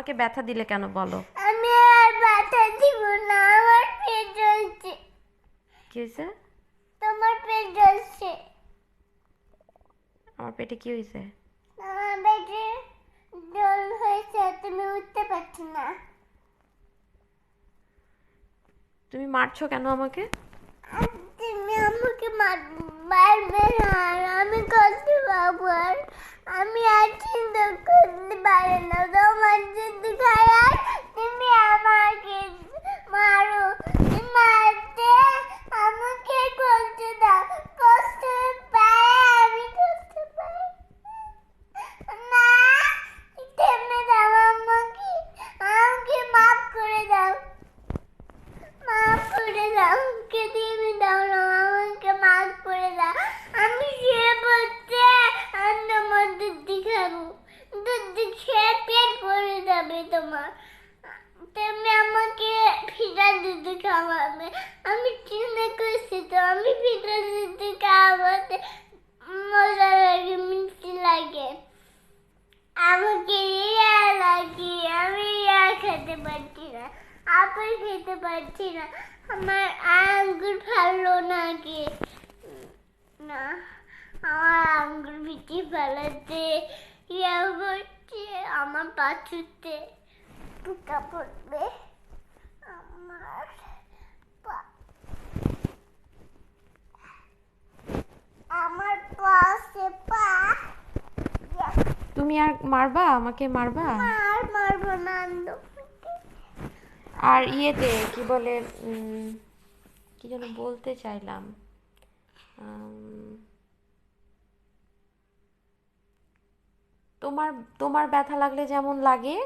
আমাকে ব্যথা দিলে কেন বলো? আমি আর ব্যথা দিব না, আমার পেট জ্বলছে। কি হয়েছে? তোমার পেট জ্বলছে। আমার পেটে কি হয়েছে? আমার পেটে জল হয়েছে, তুমি উঠতে পারছো না। তুমি মারছো কেন আমাকে? আর তুমি আমাকে মারবে না, আর আমি করতে পারবো। আর আমি আর চিন্তা করতে পারি না, তোমার যদি খারাপ তুমি আমাকে মারো। মারতে আমাকে করতে দাও, কষ্ট পাই, আমি কষ্ট পাই না। থেমে দাও, আমাকে আমাকে মাফ করে দাও, মাফ করে দাও, আমাকে থেমে দাও না, আমাকে মাফ করে দাও। আমি শুয়ে পড়তে আর তোমার দুধ খাবো, দুধ খেয়ে পেট ভরে যাবে তোমার। তুমি আমাকে ফিটা দুধ খাওয়াবে, আমি চিন্তা করছি তো, আমি ফিটা দুধ খাওয়াতে মজা লাগে, মিষ্টি লাগে। আমাকে ইয়া লাগে, আমি ইয়া খেতে পারছি না, আপেল খেতে পারছি না, আমার আঙ্গুর ভালো লাগে না, আমার আঙ্গুর ভিটি ফেলাতে ইয়া করছে, আমার পাছুতে পোকা পড়বে, আমার আমার পাশে পা। তুমি আর মারবা? আমাকে মারবা? মার মারবো না, আর ইয়েতে কি বলে, কি যেন বলতে চাইলাম, তোমার তোমার ব্যথা লাগলে যেমন লাগে,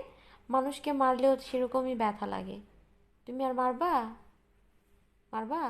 মানুষকে মারলেও সেরকমই ব্যথা লাগে। তুমি আর মারবা? মারবা?